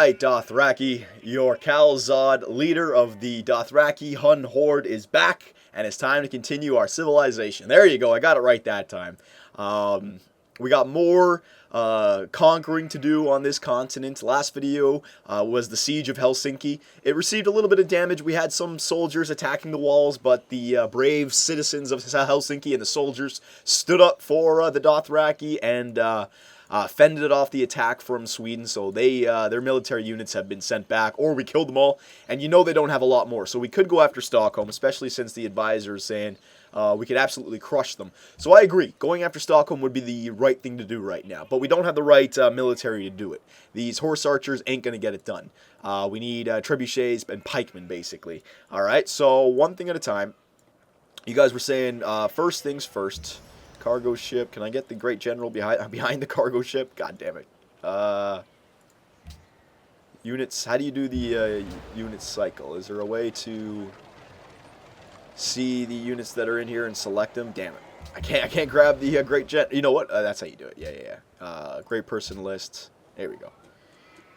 Alright, Dothraki, your Khalzad leader of the Dothraki Hun horde is back, and it's time to continue our civilization. There you go, I got it right that time. We got more conquering to do on this continent. Last video was the siege of Helsinki. It received a little bit of damage. We had some soldiers attacking the walls, but the brave citizens of Helsinki and the soldiers stood up for the Dothraki and fended off the attack from Sweden, so their military units have been sent back, or we killed them all, and you know they don't have a lot more, so we could go after Stockholm, especially since the advisor is saying we could absolutely crush them. So I agree, going after Stockholm would be the right thing to do right now, but we don't have the right military to do it. These horse archers ain't going to get it done. We need trebuchets and pikemen, basically. Alright, so one thing at a time. You guys were saying, first things first. Cargo ship. Can I get the great general behind the cargo ship? God damn it. Units. How do you do the unit cycle? Is there a way to see the units that are in here and select them? Damn it. I can't grab the great gen. You know what? That's how you do it. Yeah. Great person list. There we go.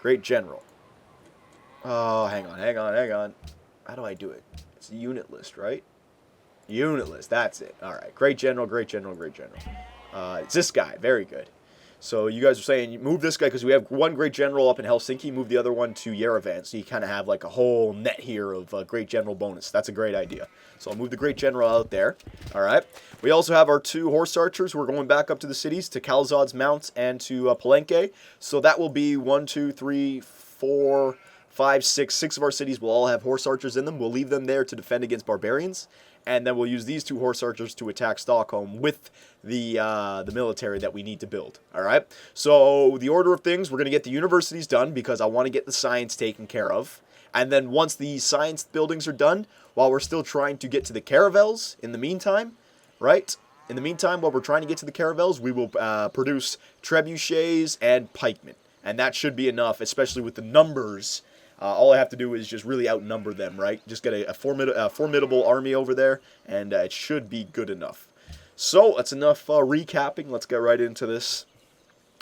Great general. Oh, hang on. How do I do it? It's a unit list, right? Unit list, that's it. Alright, great general. It's this guy, very good. So you guys are saying, move this guy, because we have one great general up in Helsinki, move the other one to Yerevan, so you kind of have like a whole net here of great general bonus. That's a great idea. So I'll move the great general out there. Alright, we also have our two horse archers who are going back up to the cities, to Khalzad's Mount and to Palenque. So that will be 1, 2, 3, 4, 5, 6 of our cities will all have horse archers in them. We'll leave them there to defend against barbarians. And then we'll use these two horse archers to attack Stockholm with the military that we need to build. All right. So the order of things, we're going to get the universities done because I want to get the science taken care of. And then once the science buildings are done, while we're still trying to get to the caravels, in the meantime, right? In the meantime, while we're trying to get to the caravels, we will produce trebuchets and pikemen, and that should be enough, especially with the numbers. All I have to do is just really outnumber them, right? Just get a formidable army over there, and it should be good enough. So, that's enough recapping. Let's get right into this.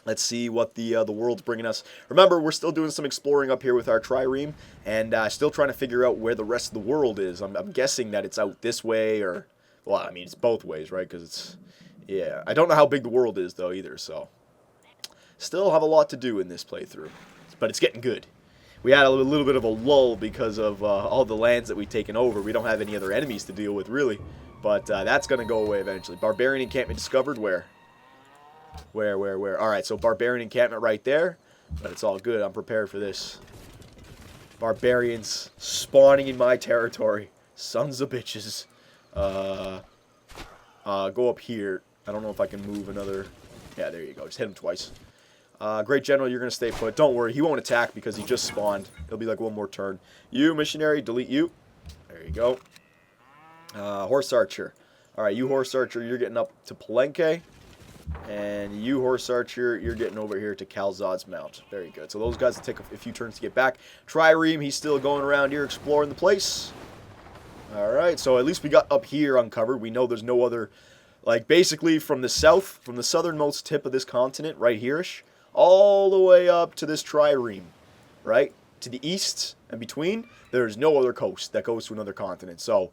Let's see what the world's bringing us. Remember, we're still doing some exploring up here with our trireme, and still trying to figure out where the rest of the world is. I'm guessing that it's out this way, or... Well, I mean, it's both ways, right? Because it's... Yeah, I don't know how big the world is, though, either, so... Still have a lot to do in this playthrough, but it's getting good. We had a little bit of a lull because of all the lands that we've taken over. We don't have any other enemies to deal with, really. But that's going to go away eventually. Barbarian encampment discovered. Where? Alright, so barbarian encampment right there. But it's all good. I'm prepared for this. Barbarians spawning in my territory. Sons of bitches. Go up here. I don't know if I can move another... Yeah, there you go. Just hit him twice. Great General, you're going to stay put. Don't worry, he won't attack because he just spawned. It'll be like one more turn. You, Missionary, delete you. There you go. Horse Archer. Alright, you Horse Archer, you're getting up to Palenque. And you Horse Archer, you're getting over here to Khalzad's Mount. Very good. So those guys will take a few turns to get back. Trireme, he's still going around here exploring the place. Alright, so at least we got up here uncovered. We know there's no other... Like, basically, from the south, from the southernmost tip of this continent, right here-ish, all the way up to this trireme, right? To the east and between, there's no other coast that goes to another continent. So,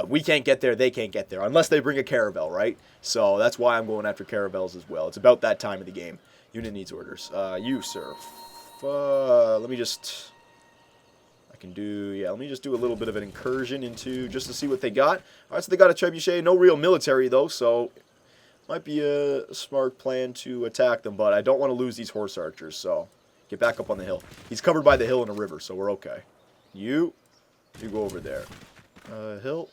we can't get there, they can't get there, unless they bring a caravel, right? So, that's why I'm going after caravels as well. It's about that time of the game. Unit needs orders. You, sir. Let me just... let me just do a little bit of an incursion into, just to see what they got. Alright, so they got a trebuchet, no real military though, so might be a smart plan to attack them, but I don't want to lose these horse archers, so get back up on the hill. He's covered by the hill and a river, so we're okay. You go over there. Hill?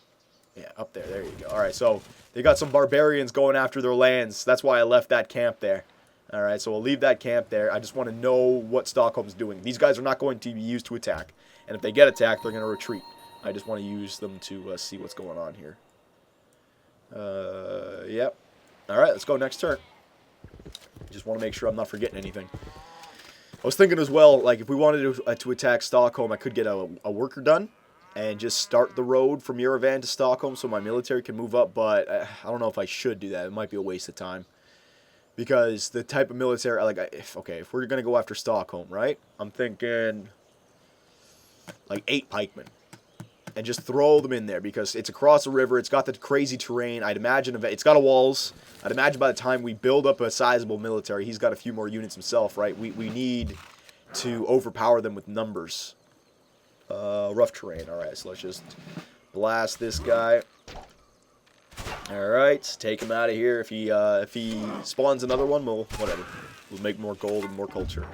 Yeah, up there, there you go. Alright, so they got some barbarians going after their lands. That's why I left that camp there. Alright, so we'll leave that camp there. I just want to know what Stockholm's doing. These guys are not going to be used to attack. And if they get attacked, they're going to retreat. I just want to use them to see what's going on here. Yep. Alright, let's go next turn. Just want to make sure I'm not forgetting anything. I was thinking as well, like, if we wanted to attack Stockholm, I could get a worker done. And just start the road from Yerevan to Stockholm so my military can move up. But I don't know if I should do that. It might be a waste of time. Because the type of military, like, if we're going to go after Stockholm, right? I'm thinking like 8 pikemen. And just throw them in there because it's across a river. It's got the crazy terrain. I'd imagine it's got walls. I'd imagine by the time we build up a sizable military, he's got a few more units himself, right? We need to overpower them with numbers. Rough terrain. All right, so let's just blast this guy. All right, take him out of here. If he spawns another one, we'll make more gold and more culture.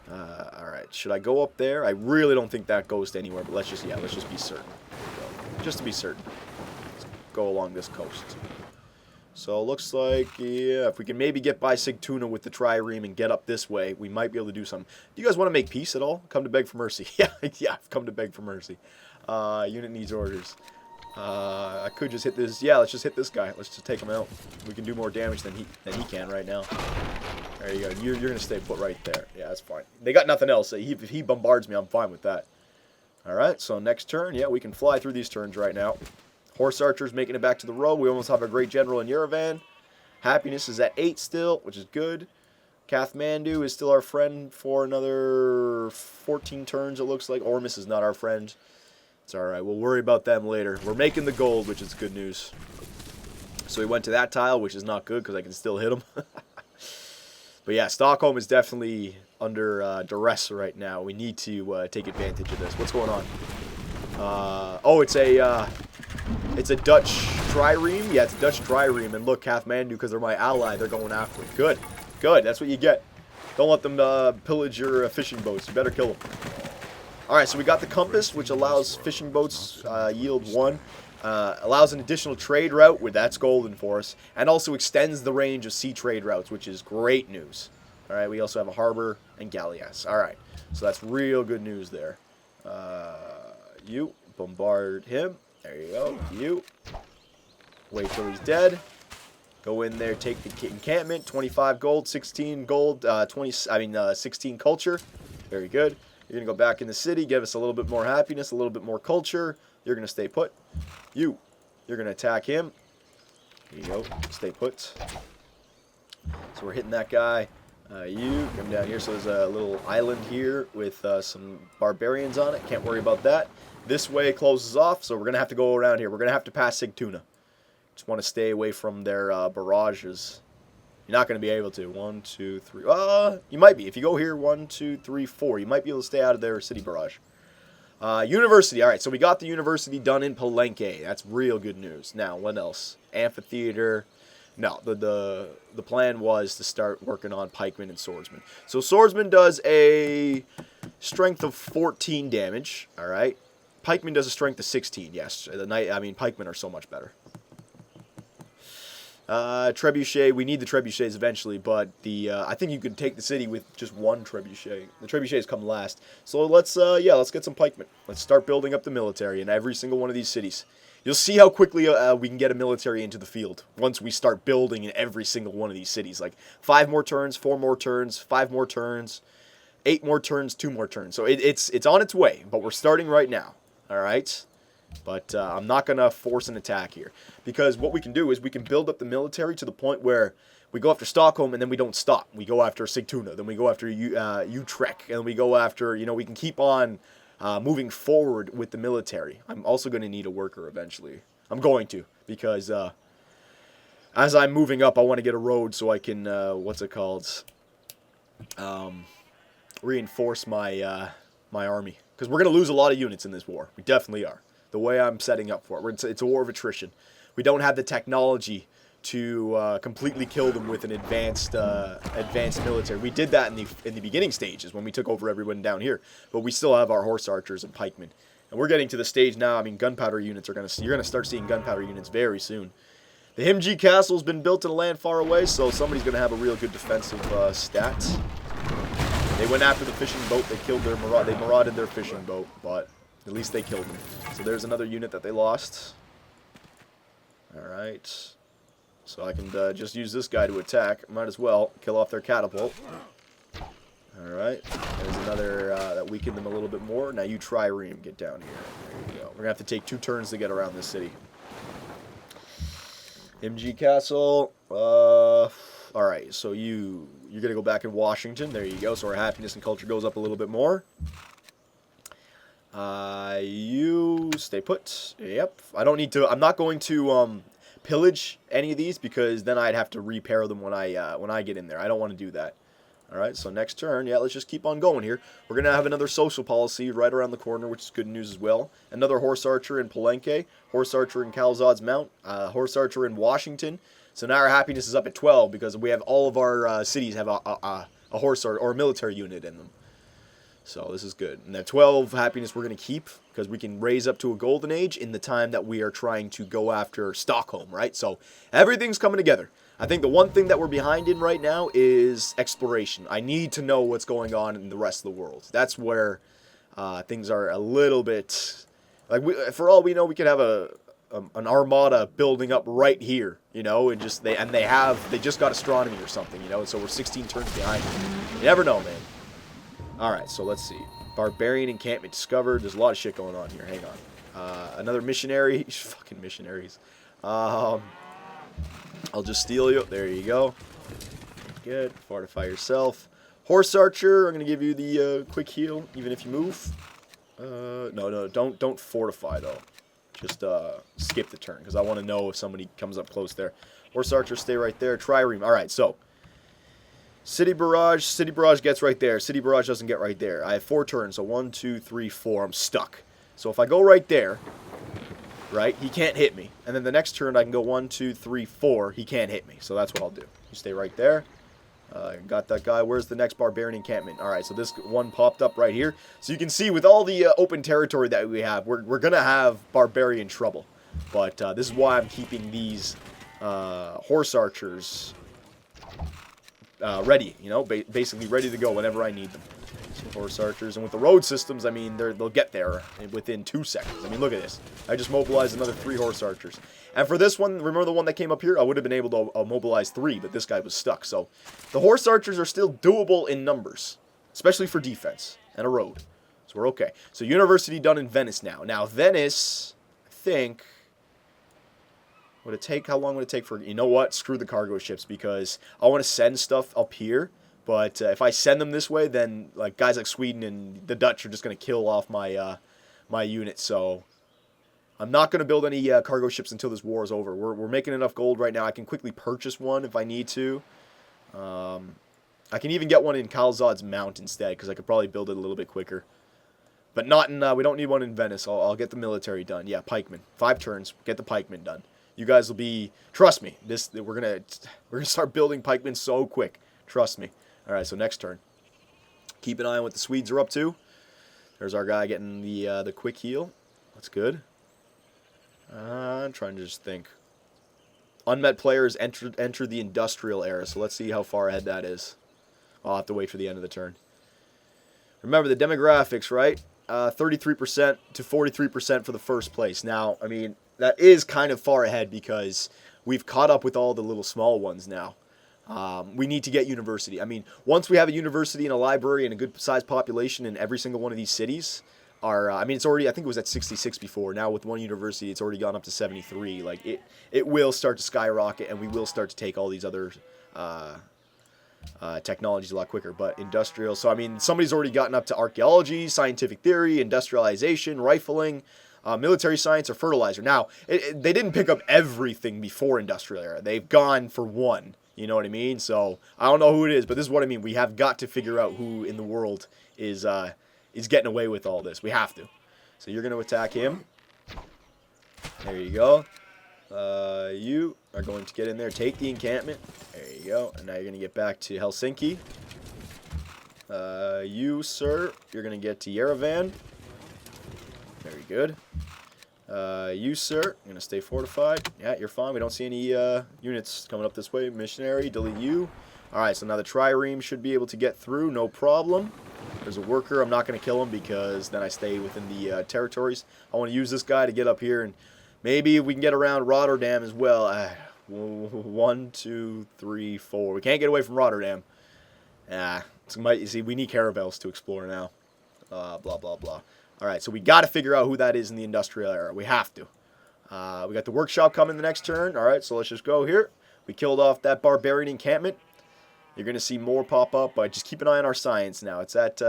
All right, should I go up there? I really don't think that goes to anywhere, but let's just be certain. Just to be certain. Let's go along this coast. So it looks like, yeah, if we can maybe get by Sigtuna with the trireme and get up this way, we might be able to do something. Do you guys want to make peace at all? Come to beg for mercy. Yeah, I've come to beg for mercy. Unit needs orders. I could just hit this. Yeah, let's just hit this guy. Let's just take him out. We can do more damage than he can right now. There you go. You're gonna stay put right there. Yeah, that's fine. They got nothing else. If he bombards me, I'm fine with that. All right. So next turn, yeah, we can fly through these turns right now. Horse archers making it back to the row. We almost have a great general in Yerevan. Happiness is at 8 still, which is good. Kathmandu is still our friend for another 14 turns. It looks like. Ormus is not our friend. It's alright, we'll worry about them later. We're making the gold, which is good news. So we went to that tile, which is not good because I can still hit them. But yeah, Stockholm is definitely under duress right now. We need to take advantage of this. What's going on? Oh, it's a Dutch trireme? Yeah, it's a Dutch trireme. And look, Kathmandu, because they're my ally, they're going after it. Good, good, that's what you get. Don't let them pillage your fishing boats. You better kill them. Alright, so we got the compass, which allows fishing boats yield 1. Allows an additional trade route, where that's golden for us. And also extends the range of sea trade routes, which is great news. Alright, we also have a harbor and galleass. Alright, so that's real good news there. You, bombard him. There you go. You. Wait till he's dead. Go in there, take the encampment. 25 gold, 16 gold, 16 culture. Very good. You're going to go back in the city, give us a little bit more happiness, a little bit more culture. You're going to stay put. You're going to attack him. There you go. Stay put. So we're hitting that guy. You come down here. So there's a little island here with some barbarians on it. Can't worry about that. This way closes off, so we're going to have to go around here. We're going to have to pass Sigtuna. Just want to stay away from their barrages. You're not going to be able to. 1, 2, 3. You might be. If you go here, 1, 2, 3, 4. You might be able to stay out of their city barrage. University. All right, so we got the university done in Palenque. That's real good news. Now, what else? Amphitheater. No, the plan was to start working on pikemen and swordsmen. So swordsman does a strength of 14 damage. All right. Pikeman does a strength of 16. Yes, pikemen are so much better. Trebuchet, we need the trebuchets eventually, but I think you could take the city with just 1 trebuchet. The trebuchets come last. So let's get some pikemen. Let's start building up the military in every single one of these cities. You'll see how quickly we can get a military into the field once we start building in every single one of these cities. Like 5 more turns, 4 more turns, 5 more turns, 8 more turns, 2 more turns. So it's on its way, but we're starting right now. All right? But I'm not going to force an attack here. Because what we can do is we can build up the military to the point where we go after Stockholm and then we don't stop. We go after Sigtuna, then we go after Utrecht, and we go after, we can keep on moving forward with the military. I'm also going to need a worker eventually. I'm going to, because as I'm moving up, I want to get a road so I can, reinforce my army. Because we're going to lose a lot of units in this war. We definitely are. The way I'm setting up for it. It's a war of attrition. We don't have the technology to completely kill them with an advanced military. We did that in the beginning stages when we took over everyone down here. But we still have our horse archers and pikemen. And we're getting to the stage now. Gunpowder units you're going to start seeing gunpowder units very soon. The Himji Castle's been built in a land far away, so somebody's going to have a real good defensive stats. They went after the fishing boat. They killed they marauded their fishing boat, but at least they killed them. So there's another unit that they lost. Alright. So I can just use this guy to attack. Might as well kill off their catapult. Alright. There's another that weakened them a little bit more. Now you trireme, get down here. There you go. We're going to have to take 2 turns to get around this city. MG Castle. All right, so you're gonna go back in Washington. There you go. So our happiness and culture goes up a little bit more. You stay put. Yep. I don't need to. I'm not going to pillage any of these because then I'd have to repair them when I get in there. I don't want to do that. All right. So next turn, yeah, let's just keep on going here. We're gonna have another social policy right around the corner, which is good news as well. Another horse archer in Palenque, horse archer in Calzad's Mount, horse archer in Washington. So now our happiness is up at 12 because we have all of our cities have a horse or a military unit in them. So this is good. And that 12 happiness we're going to keep because we can raise up to a golden age in the time that we are trying to go after Stockholm, right? So everything's coming together. I think the one thing that we're behind in right now is exploration. I need to know what's going on in the rest of the world. That's where things are a little bit... Like, for all we know, we could have an armada building up right here, you know, and they just got astronomy or something, you know, and so we're 16 turns behind. You never know, man. All right, so let's see. Barbarian encampment discovered. There's a lot of shit going on here. Hang on. Another missionary. Fucking missionaries. I'll just steal you. There you go. Good. Fortify yourself. Horse archer. I'm gonna give you the quick heal, even if you move. No, don't fortify though. Just skip the turn because I want to know if somebody comes up close there. Horse archer, stay right there. Trireme. All right, so. City barrage gets right there. City barrage doesn't get right there. I have 4 turns, so 1, 2, 3, 4. I'm stuck. So if I go right there, right, he can't hit me. And then the next turn I can go 1, 2, 3, 4. He can't hit me. So that's what I'll do. You stay right there. Got that guy. Where's the next barbarian encampment? All right, so this one popped up right here. So you can see with all the open territory that we have, we're going to have barbarian trouble. But this is why I'm keeping these horse archers ready, you know, basically ready to go whenever I need them. So horse archers, and with the road systems, I mean, they'll get there within 2 seconds. I mean, look at this. I just mobilized another 3 horse archers. And for this one, remember the one that came up here? I would have been able to mobilize 3, but this guy was stuck. So the horse archers are still doable in numbers, especially for defense and a road. So we're okay. So university done in Venice now. Now, Venice, I think... How long would it take for... You know what? Screw the cargo ships because I want to send stuff up here. But if I send them this way, then like guys like Sweden and the Dutch are just going to kill off my my unit. So I'm not going to build any cargo ships until this war is over. We're making enough gold right now. I can quickly purchase one if I need to. I can even get one in Calzad's Mount instead because I could probably build it a little bit quicker. But not in... we don't need one in Venice. I'll get the military done. Yeah, pikemen. 5 turns. Get the pikemen done. You guys will be, trust me, we're gonna start building pikemen so quick. Trust me. All right, so next turn. Keep an eye on what the Swedes are up to. There's our guy getting the quick heal. That's good. I'm trying to just think. Unmet players enter the industrial era, so let's see how far ahead that is. I'll have to wait for the end of the turn. Remember the demographics, right? 33% to 43% for the first place. Now, I mean, that is kind of far ahead because we've caught up with all the little small ones now. We need to get university. I mean, once we have a university and a library and a good-sized population in every single one of these cities, I mean, it's already, I think it was at 66 before. Now with one university, it's already gone up to 73. Like, it will start to skyrocket, and we will start to take all these other technologies a lot quicker. But industrial, so I mean, somebody's already gotten up to archaeology, scientific theory, industrialization, rifling, military science, or fertilizer. Now, they didn't pick up everything before industrial era. They've gone for one. You know what I mean? So I don't know who it is, but this is what I mean. We have got to figure out who in the world is getting away with all this. We have to. So you're going to attack him. There you go. You are going to get in there, take the encampment. There you go. And now you're going to get back to Helsinki. You, sir, you're going to get to Yerevan. Very good. You, sir, you're going to stay fortified. Yeah, you're fine. We don't see any units coming up this way. Missionary, delete you. Alright, so now the trireme should be able to get through. No problem. There's a worker. I'm not going to kill him because then I stay within the territories. I want to use this guy to get up here, and maybe we can get around Rotterdam as well. 1, 2, 3, 4. We can't get away from Rotterdam. You see, we need caravels to explore now. Blah, blah, blah. Alright, so we got to figure out who that is in the industrial era. We have to. We got the workshop coming the next turn. Alright, so let's just go here. We killed off that barbarian encampment. You're going to see more pop up, but just keep an eye on our science now. It's at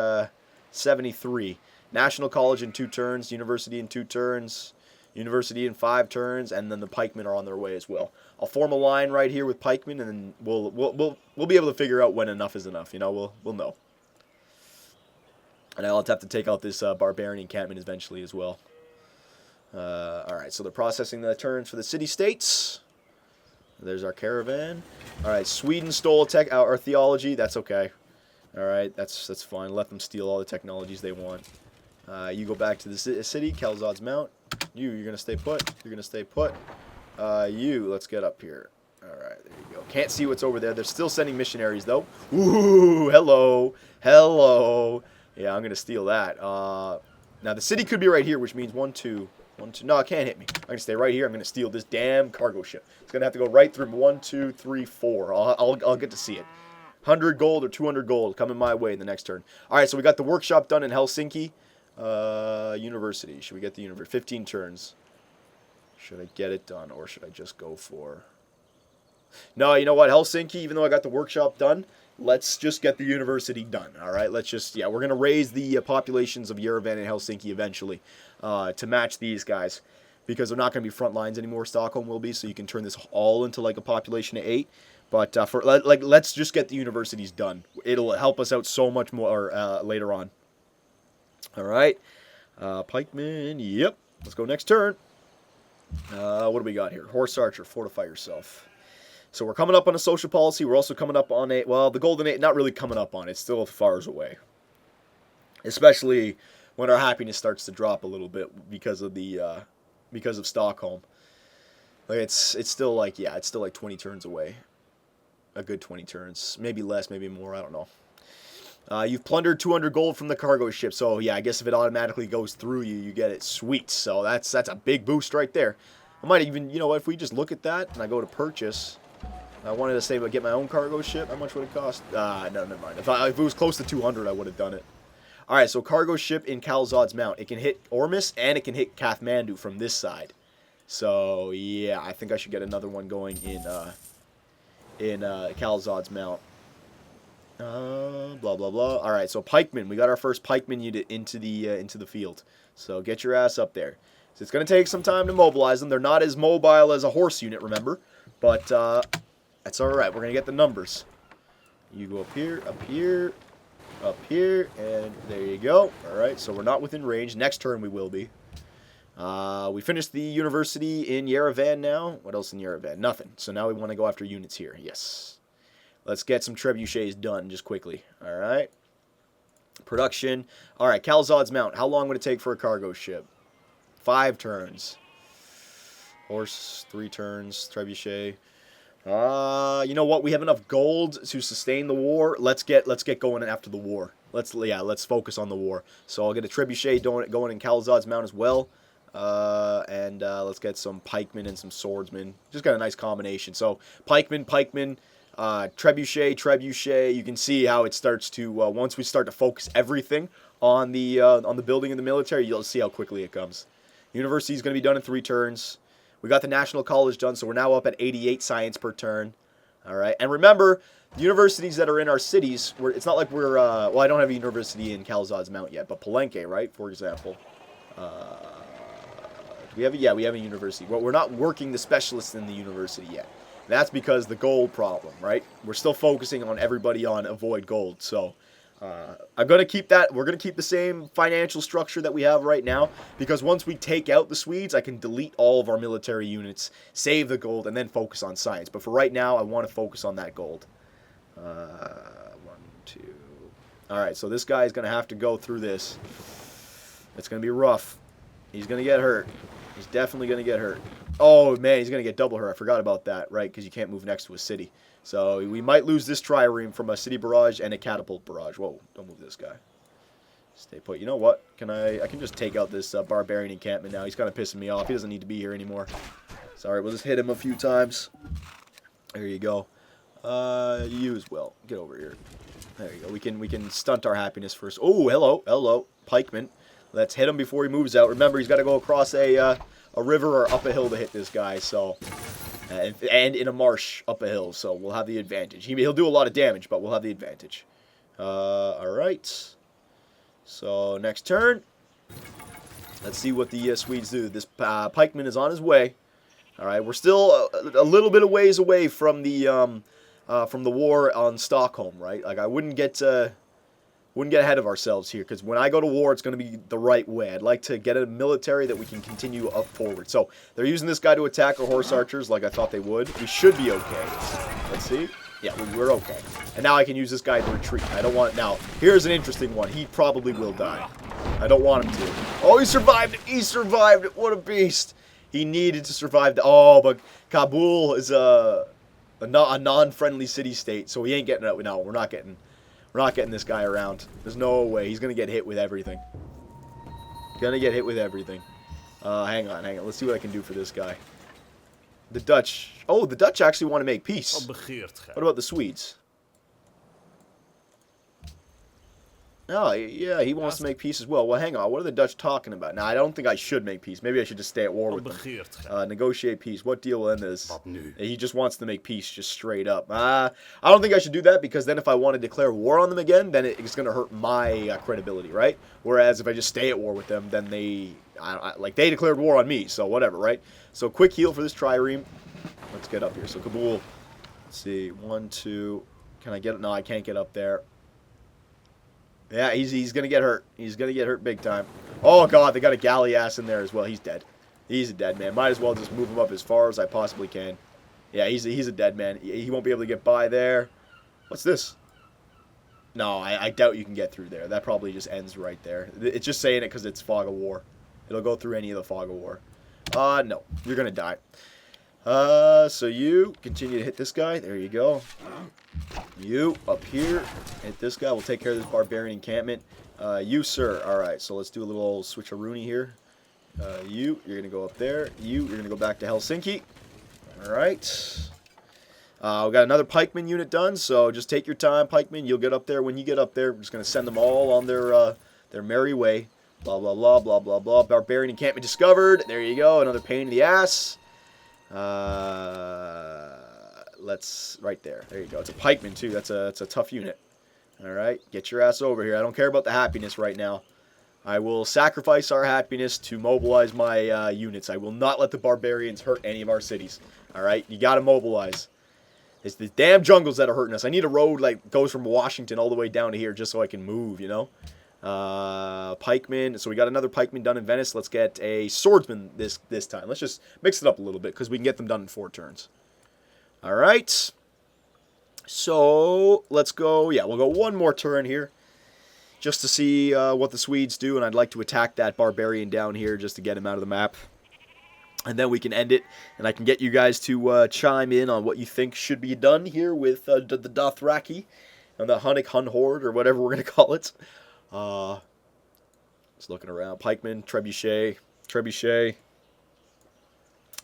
73. National College in 2 turns, University in 2 turns, University in 5 turns, and then the pikemen are on their way as well. I'll form a line right here with pikemen, and then we'll be able to figure out when enough is enough. You know, we'll know. And I'll have to take out this barbarian encampment eventually as well. All right, so they're processing the turns for the city-states. There's our caravan. All right, Sweden stole our theology. That's okay. All right, that's fine. Let them steal all the technologies they want. You go back to the city, Calzad's Mount. You're going to stay put. You're going to stay put. Let's get up here. All right, there you go. Can't see what's over there. They're still sending missionaries, though. Ooh, hello. Hello. Yeah, I'm going to steal that. Now, the city could be right here, which means 1, 2. No, it can't hit me. I'm going to stay right here. I'm going to steal this damn cargo ship. It's going to have to go right through 1, 2, 3, 4. I'll get to see it. 100 gold or 200 gold coming my way in the next turn. All right, so we got the workshop done in Helsinki. University. Should we get the university? 15 turns. Should I get it done, or should I just go for... No, you know what? Helsinki, even though I got the workshop done, let's just get the university done. All right, let's just... Yeah, we're going to raise the populations of Yerevan and Helsinki eventually to match these guys, because they're not going to be front lines anymore. Stockholm will be, so you can turn this all into like a population of 8. But let's just get the universities done. It'll help us out so much more later on. All right, pikemen. Yep. Let's go next turn. What do we got here? Horse archer, fortify yourself. So we're coming up on a social policy. We're also coming up on the golden age. Not really coming up on it. It's still far away. Especially when our happiness starts to drop a little bit because of Stockholm. Like it's still like 20 turns away. A good 20 turns, maybe less, maybe more. I don't know. You've plundered 200 gold from the cargo ship, so yeah, I guess if it automatically goes through you, you get it. Sweet. So that's a big boost right there. I might even, you know, if we just look at that and I go to purchase, I wanted to say, but get my own cargo ship. How much would it cost? No, never mind. If it was close to 200, I would have done it. All right, so cargo ship in Calzad's Mount. It can hit Ormus and it can hit Kathmandu from this side. So yeah, I think I should get another one going in Calzad's Mount. Blah blah blah. All right, so pikemen. We got our first pikeman unit into the field. So get your ass up there. So it's going to take some time to mobilize them. They're not as mobile as a horse unit, remember, but that's all right. We're going to get the numbers. You go up here, up here, up here, and there you go. All right, so we're not within range. Next turn we will be. We finished the university in Yerevan now. What else in Yerevan? Nothing. So now we want to go after units here. Yes. Let's get some trebuchets done just quickly. All right. Production. All right, Calzad's Mount. How long would it take for a cargo ship? 5 turns. Horse, 3 turns. Trebuchet. You know what? We have enough gold to sustain the war. Let's get going after the war. Let's focus on the war. So I'll get a trebuchet going in Calzad's Mount as well. And let's get some pikemen and some swordsmen. Just got a nice combination. So pikemen, trebuchet. You can see how it starts to once we start to focus everything on the building of the military, you'll see how quickly it comes. University is going to be done in 3 turns. We got the National College done, so we're now up at 88 science per turn. All right, and remember, the universities that are in our cities, it's not like we're well, I don't have a university in Calzad's Mount yet, but Palenque, right, for example. We have a university. Well, we're not working the specialists in the university yet. That's because the gold problem, right? We're still focusing on everybody on avoid gold. So I'm going to keep that. We're going to keep the same financial structure that we have right now, because once we take out the Swedes, I can delete all of our military units, save the gold, and then focus on science. But for right now, I want to focus on that gold. 1, 2. All right, so this guy is going to have to go through this. It's going to be rough. He's going to get hurt. He's definitely going to get hurt. Oh, man, he's going to get double hurt. I forgot about that, right, because you can't move next to a city. So we might lose this trireme from a city barrage and a catapult barrage. Whoa, don't move this guy. Stay put. You know what? I can just take out this barbarian encampment now. He's kind of pissing me off. He doesn't need to be here anymore. Sorry, we'll just hit him a few times. There you go. You as well. Get over here. There you go. We can stunt our happiness first. Oh, hello, pikeman. Let's hit him before he moves out. Remember, he's got to go across a river or up a hill to hit this guy. So and in a marsh up a hill, so we'll have the advantage. He'll do a lot of damage, but we'll have the advantage. Alright. So, next turn. Let's see what the Swedes do. This pikeman is on his way. Alright, we're still a little bit of ways away from the war on Stockholm, right? Like, I wouldn't get ahead of ourselves here, because when I go to war, it's going to be the right way. I'd like to get a military that we can continue up forward. So, they're using this guy to attack our horse archers like I thought they would. We should be okay. Let's see. Yeah, we're okay. And now I can use this guy to retreat. I don't want... Now, here's an interesting one. He probably will die. I don't want him to. Oh, he survived it! He survived it! What a beast! He needed to survive the... Oh, but Kabul is a non-friendly city-state, so he ain't getting it. No, we're not getting this guy around. There's no way. He's going to get hit with everything. Gonna get hit with everything. Hang on. Let's see what I can do for this guy. The Dutch. Oh, the Dutch actually want to make peace. What about the Swedes? Oh, yeah, he wants to make peace as well. Well, hang on. What are the Dutch talking about? Now, I don't think I should make peace. Maybe I should just stay at war with them. Negotiate peace. What deal will end this? He just wants to make peace just straight up. I don't think I should do that, because then if I want to declare war on them again, then it's going to hurt my credibility, right? Whereas if I just stay at war with them, then they declared war on me, so whatever, right? So quick heal for this trireme. Let's get up here. So Kabul. Let's see. 1, 2. Can I get it? No, I can't get up there. Yeah, he's going to get hurt. He's going to get hurt big time. Oh, God, they got a galley ass in there as well. He's dead. He's a dead man. Might as well just move him up as far as I possibly can. Yeah, he's a dead man. He won't be able to get by there. What's this? No, I doubt you can get through there. That probably just ends right there. It's just saying it because it's Fog of War. It'll go through any of the Fog of War. No. You're going to die. So you continue to hit this guy. There you go. You up here. Hit this guy. We'll take care of this barbarian encampment. You, sir. Alright, so let's do a little switcheroonie here. You're going to go up there. You're going to go back to Helsinki. Alright. We got another pikeman unit done, so just take your time, pikeman. You'll get up there. When you get up there, we're just going to send them all on their merry way. Blah, blah, blah, blah, blah, blah. Barbarian encampment discovered. There you go. Another pain in the ass. Right there. There you go. It's a pikeman, too. That's a tough unit. Alright, get your ass over here. I don't care about the happiness right now. I will sacrifice our happiness to mobilize my units. I will not let the barbarians hurt any of our cities. Alright, you gotta mobilize. It's the damn jungles that are hurting us. I need a road like goes from Washington all the way down to here just so I can move, you know? Pikeman. So we got another pikeman done in Venice. Let's get a swordsman this time. Let's just mix it up a little bit because we can get them done in 4 turns. Alright. So, let's go. Yeah, we'll go one more turn here. Just to see what the Swedes do. And I'd like to attack that barbarian down here just to get him out of the map. And then we can end it. And I can get you guys to chime in on what you think should be done here with the Dothraki. And the Hun Horde, or whatever we're going to call it. Just looking around. Pikeman, Trebuchet.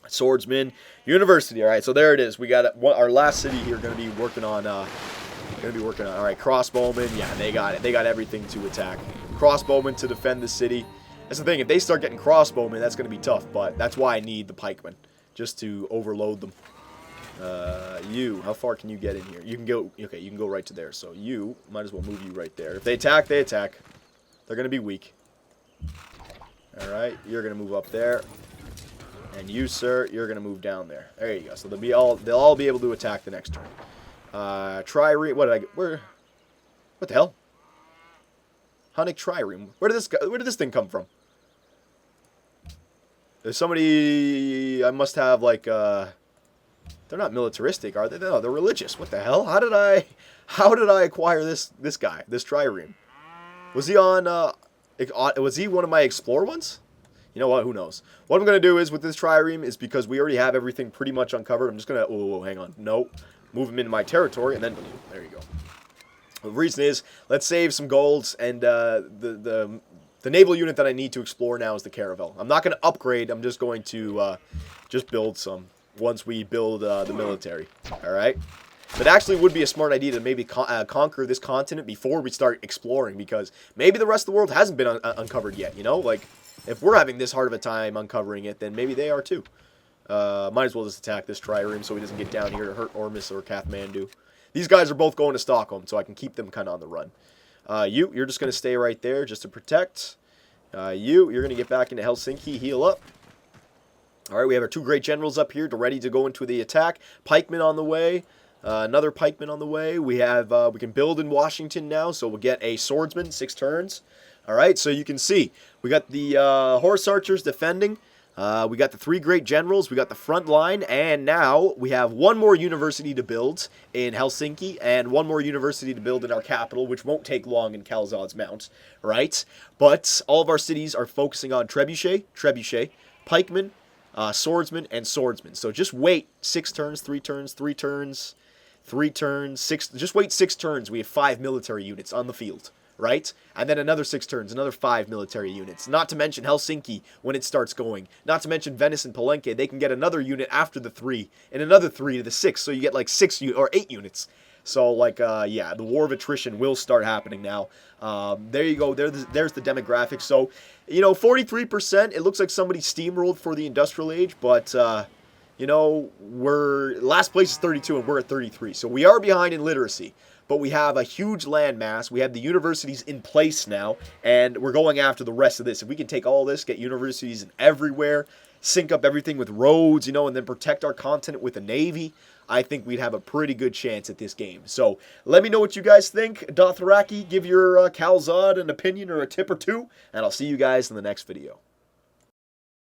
Swordsman, University. All right, so there it is. We got our last city here. Going to be working on. All right, crossbowmen. Yeah, they got it. They got everything to attack. Crossbowmen to defend the city. That's the thing. If they start getting crossbowmen, that's going to be tough. But that's why I need the pikemen, just to overload them. How far can you get in here? You can go. Okay, you can go right to there. So you might as well move you right there. If they attack, they attack. They're going to be weak. All right, you're going to move up there. And you, sir, you're going to move down there. There you go. So they'll all be able to attack the next turn. What the hell? Hunnic trireme. Where did this thing come from? There's somebody I must have like they're not militaristic, are they? No, they're religious. What the hell? How did I acquire this guy, this trireme? Was he was he one of my explore ones? You know what? Who knows? What I'm going to do is with this trireme is because we already have everything pretty much uncovered. I'm just going to... Oh, hang on. No. Move him into my territory and then... There you go. The reason is, let's save some golds and the naval unit that I need to explore now is the Caravel. I'm not going to upgrade. I'm just going to just build some once we build the military. Alright? But actually would be a smart idea to maybe conquer this continent before we start exploring because maybe the rest of the world hasn't been uncovered yet, you know? Like... If we're having this hard of a time uncovering it, then maybe they are too. Might as well just attack this trireme so he doesn't get down here to hurt Ormus or Kathmandu. These guys are both going to Stockholm, so I can keep them kind of on the run. You're just going to stay right there just to protect. You're going to get back into Helsinki, heal up. All right, we have our 2 great generals up here ready to go into the attack. Pikemen on the way. Another pikeman on the way. We have we can build in Washington now, so we'll get a swordsman, 6 turns. All right, so you can see we got the horse archers defending. We got the 3 great generals. We got the front line, and now we have 1 more university to build in Helsinki and 1 more university to build in our capital, which won't take long in Kalzad's Mount, right? But all of our cities are focusing on trebuchet, pikemen, swordsman, and swordsman. So just wait 6 turns, 3 turns, 3 turns, 3 turns, 6. Just wait 6 turns. We have 5 military units on the field, right? And then another 6 turns, another 5 military units. Not to mention Helsinki when it starts going. Not to mention Venice and Palenque. They can get another unit after the 3 and another 3 to the 6. So you get like 6 or 8 units. So like, yeah, the war of attrition will start happening now. There you go. There's the demographics. So, you know, 43%. It looks like somebody steamrolled for the industrial age, but you know, last place is 32 and we're at 33. So we are behind in literacy. But we have a huge landmass. We have the universities in place now, and we're going after the rest of this. If we can take all this, get universities in everywhere, sync up everything with roads, you know, and then protect our continent with a navy, I think we'd have a pretty good chance at this game. So let me know what you guys think. Dothraki, give your Kalzad an opinion or a tip or two, and I'll see you guys in the next video.